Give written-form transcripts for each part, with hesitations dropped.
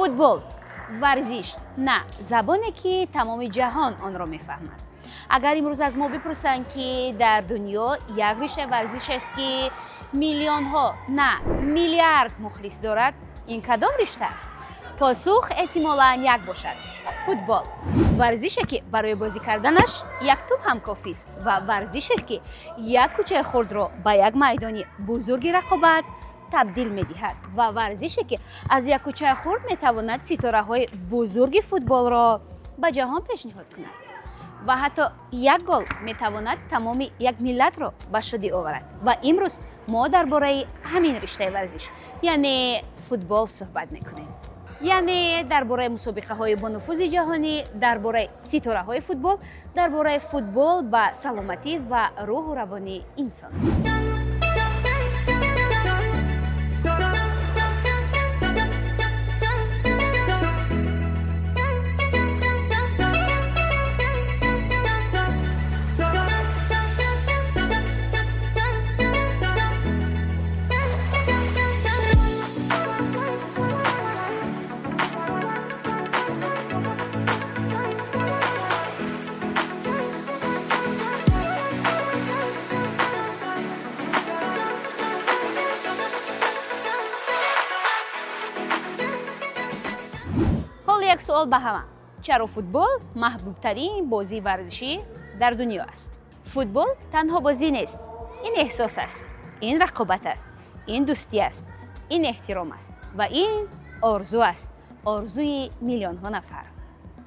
فوتبال ورزش نه زبانی که تمام جهان آن را میفهمد. اگر امروز از ما بپرسند که در دنیا یک رشته ورزش است که میلیون ها نه میلیارد مخلص دارد، این کدام رشته است؟ پاسخ احتمالاً یک باشد: فوتبال. ورزشی که برای بازی کردنش یک توپ هم کافی است و ورزشی که یک کوچه خرد را به یک میدان بزرگ رقابت تبدیل می‌دهد و ورزشی که از یک کوچه خرد می‌تواند ستاره‌های بزرگ فوتبال را به جهان پیشنهاد کند و حتی یک گل می‌تواند تمام یک ملت را به شادی آورد. و امروز ما درباره همین رشته ورزش یعنی فوتبال صحبت می‌کنیم. یعنی درباره مسابقه‌های با نفوذ جهانی، درباره ستاره‌های فوتبال، درباره فوتبال و سلامتی و روح و روانی انسان. یک سوال به همه: چرا فوتبال محبوب ترین بازی ورزشی در دنیا است؟ فوتبال تنها بازی نیست، این احساس است، این رقابت است، این دوستی است، این احترام است و این آرزو است، آرزوی میلیون ها نفر.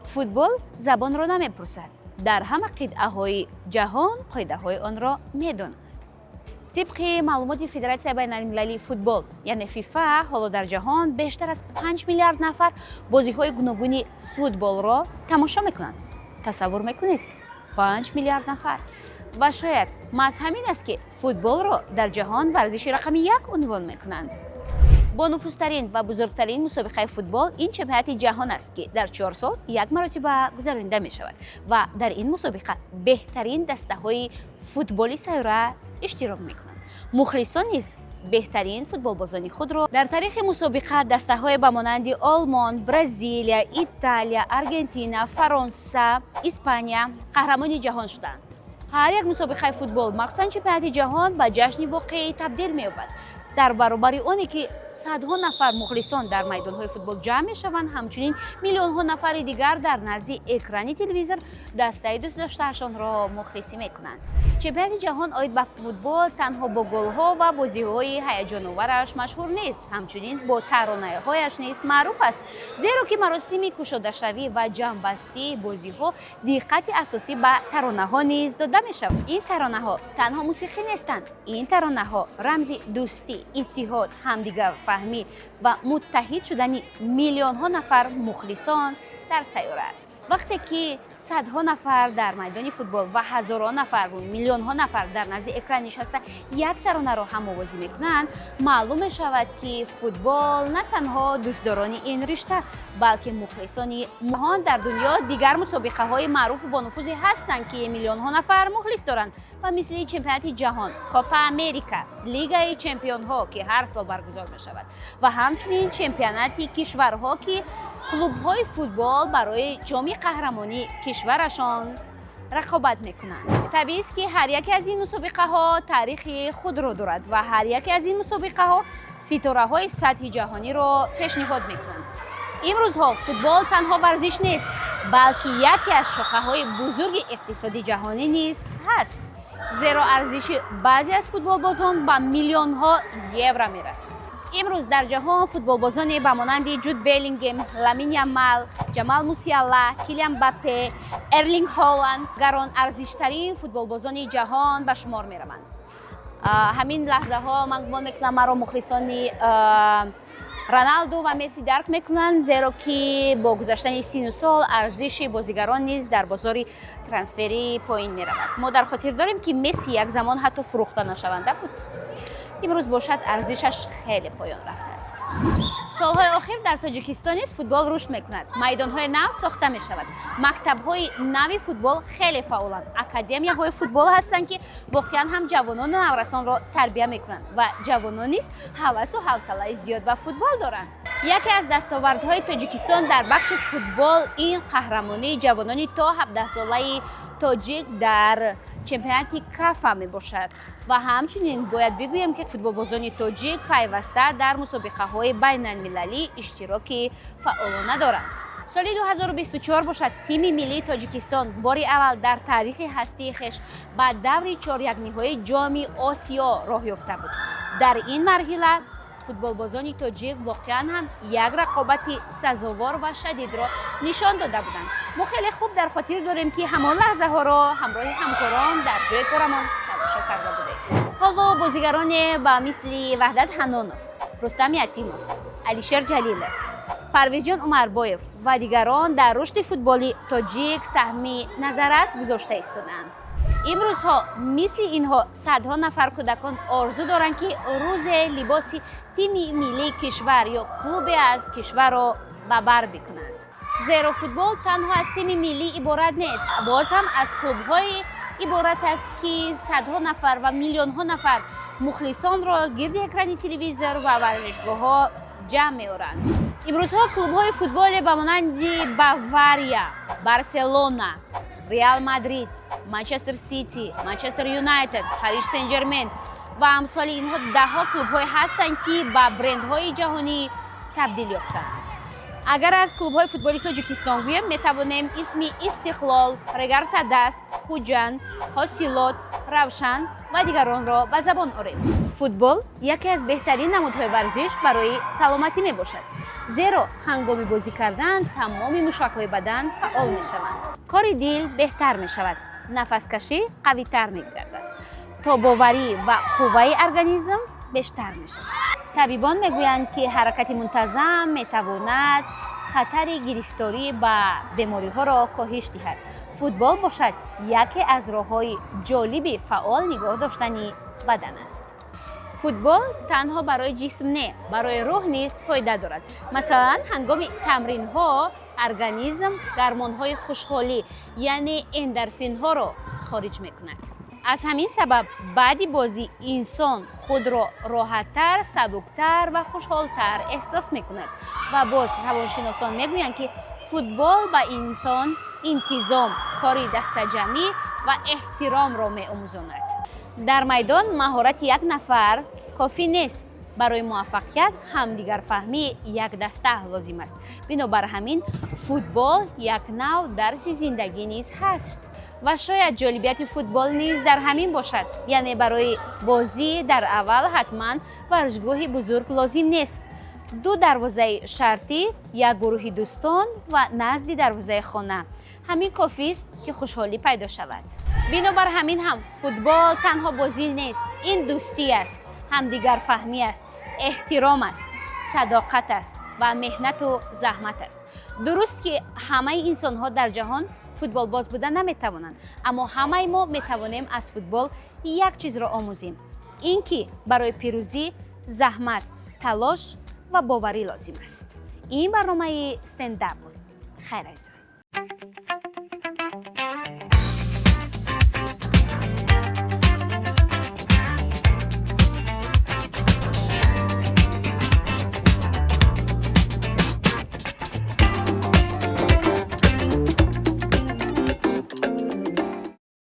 فوتبال زبان را نمیپرسد، در همه قطعه های جهان قاعده های آن را میداند. طبق معلومات فدراسیون بین المللی فوتبال یعنی فیفا، حالا در جهان بیشتر از 5 میلیارد نفر بازی‌های گوناگون فوتبال را تماشا میکنند. تصور میکنید 5 میلیارد نفر. و شاید محض همین است که فوتبال را در جهان ورزش رقم 1 عنوان میکنند. با نفوذترین و بزرگترین مسابقه فوتبال این چمپیونات جهان است که در 4 سال یک مرتبه گذرانده می شود و در این مسابقه بهترین دسته‌های فوتبالی سیاره اشتراک می کنند. مخلصان نیز بهترین فوتبال بازان خود را در تاریخ مسابقه دسته‌های به مانند آلمان، برزیل، ایتالیا، آرژانتین، فرانسه، اسپانیا قهرمان جهان شدند. هر یک مسابقه فوتبال مخصوصاً چمپیونات جهان به جشن واقعی تبدیل می‌یابد. در برابر آنی که صدها نفر مخلصان در میدان‌های فوتبال جمع می‌شوند، همچنین میلیون‌ها نفر دیگر در نزد اکران تلویزیون دسته دوست داشته‌شان را مخلصی می‌کنند. چمپیونات جهان عاید به فوتبال تنها با گل‌ها و بازی‌های هیجان‌آورش مشهور نیست، همچنین با ترانه‌هایش نیز معروف است، زیرا که مراسم کشاده‌شوی و جمع‌بستی بازی‌ها دقت اساسی به ترانه‌ها نیز داده می‌شود. این ترانه‌ها تنها موسیقی نیستند، این ترانه‌ها رمز دوستی، اتحاد، همدیگر فهمی و متحد شدن میلیون ها نفر مخلصان در سیاره است. وقتی که صدها نفر در میدان فوتبال و هزاران نفر و میلیون ها نفر در نزد اکران نشسته یک ترانه را هم موازی میکنند، معلوم می شود که فوتبال نه تنها دوستداران این رشته بلکه مخلصان جهان در دنیا دیگر مسابقه های معروف و با نفوذی هستند که میلیون ها نفر مخلص دارند و مثل چمپیونات جهان، کوپا امریکا، لیگ چمپیون ها که هر سال برگزار می شود و همچنین چمپیونات کشورها که کلوب های فوتبال برای جام قهرمانی کشورشان رقابت میکنند. طبیعی است که هر یک از این مسابقه ها تاریخ خود را دارد و هر یک از این مسابقه ها ستاره های سطح جهانی را پیشنهاد میکنند. امروزها فوتبال تنها ورزش نیست بلکه یکی از شاخه های بزرگ اقتصادی جهانی نیز هست، زیرا ارزش بعضی از فوتبال بازان به میلیون ها یورو میرسد. امروز در جهان فوتبال بازان به مانند جود بلینگهم، لامین یامال، جمال موسیالا، کیلیان مباپه، ارلینگ هالند گران ارزشترین فوتبال بازان جهان به شمار می روند. همین لحظه ها من گمان میکنم مرا مخلصان رونالدو و مسی درک میکنند، زیرا که با گذشتن سن و سال ارزش بازیگران نیز در بازار ترانسفری پایین می رود. ما در خاطر داریم که مسی یک زمان حتی فروخته نشونده بود. امروز باشد ارزشش خیلی پایان رفته است. سالهای اخیر در تاجیکستان نیز فوتبال رشد میکند. میدانهای نو ساخته می شود. مکتب‌های نوی فوتبال خیلی فعالند. اکادمیاهای فوتبال هستند که واقعا هم جوانان و نورسان را تربیت میکنند و جوانان نیز هوس و حوصله زیاد به فوتبال دارند. یکی از دستاوردهای تاجیکستان در بخش فوتبال این قهرمانی جوانان تا 17 ساله تاجیک در چمپیونات کاف می باشد و همچنین باید بگویم که فوتبالبازان تاجیک پیوسته در مسابقه‌های بین‌المللی اشتراک فعالانه دارند. سال 2024 باشد تیم ملی تاجیکستان بار اول در تاریخ هستی خویش به دور چهاریک‌نهایی جام آسیا راه یافته بود. در این مرحله فوتبالبازان تاجیک واقعا هم یک رقابت سزاوار و شدید را نشان داده بودند. ما خیلی خوب در خاطر داریم که همان لحظه ها را همراه همکاران در جای کارمان تماشا کرده بودیم. حالا بازیگران با مثل وحدت حنانوف، رستم یتیموف، علیشر جلیلوف، پرویزجان عمربایف و دیگران در رشد فوتبالی تاجیک سهمی نظررس گذاشته ایستادند. امروزها مثل اینها صدها نفر کودکان آرزو دارند که روز لباس تیم ملی کشور یا کلوب از کشور را به بر بکنند. زیرا فوتبال تنها از تیم ملی عبارت نیست، باز هم از کلوب‌های عبارت است که صدها نفر و میلیون‌ها نفر مخلصان را گرد اکران تلویزیون و ورزشگاه‌ها جمع می‌آورند. امروزها کلوب‌های فوتبال به مانند باواریا، بارسلونا، ریال مادرید، منچستر سیتی، منچستر یونایتد، پاریس سن ژرمن و امثال اینها ده‌ها کلوب‌های هستند که به برندهای جهانی تبدیل یافتند. اگر از کلوب‌های فوتبالی تاجیکستان گوییم می‌توانیم اسم استقلال، رگارتا دست، خوجند، حاصلات، روشن و دیگران را به زبان آوریم. فوتبال یکی از بهترین نمودهای ورزش برای سلامتی میباشد، زیرا هنگام بازی کردن تمام مشک‌های بدن فعال میشوند. کار دل بهتر میشود، نفس کشی قوی‌تر میگردد، تاباوری و قوه ارگانیسم بیشتر میشود. طبیبان میگویند که حرکت منتظم میتواند خطر گرفتاری به بیماری‌ها را کاهش دهد. فوتبال باشد یکی از راه‌های جالب فعال نگاه داشتن بدن است. فوتبال تنها برای جسم نه، برای روح نیز فایده دارد. مثلا هنگام تمرین‌ها ارگانیسم هورمون‌های خوشحالی یعنی اندورفین‌ها را خارج می‌کند. از همین سبب بعد بازی انسان خود را راحت‌تر، سبکتر و خوشحال‌تر احساس می‌کند و باز روانشناسان می‌گویند که فوتبال به انسان انتظام، کاری دسته‌جمعی و احترام را می‌آموزاند. در میدان مهارت یک نفر کافی نیست. برای موفقیت همدیگر فهمی یک دسته لازم است. بنابر همین فوتبال یک نوع درس زندگی نیز هست. و شاید جالبیت فوتبال نیز در همین باشد، یعنی برای بازی در اول حتما ورزشگاه بزرگ لازم نیست. 2 دروازه شرطی، یک گروه دوستان و نزد دروازه خانه همین کافی است که خوشحالی پیدا شود. بنابر همین هم فوتبال تنها بازی نیست، این دوستی است، همدیگر فهمی است، احترام است، صداقت است و مهنت و زحمت است. درست که همه انسان ها در جهان فوتبال باز بودن نمیتوانند، اما همه ما میتوانیم از فوتبال یک چیز را آموزیم، اینکه برای پیروزی زحمت، تلاش و باوری لازم است. این برنامه استندپ بود. خیر عزیزان.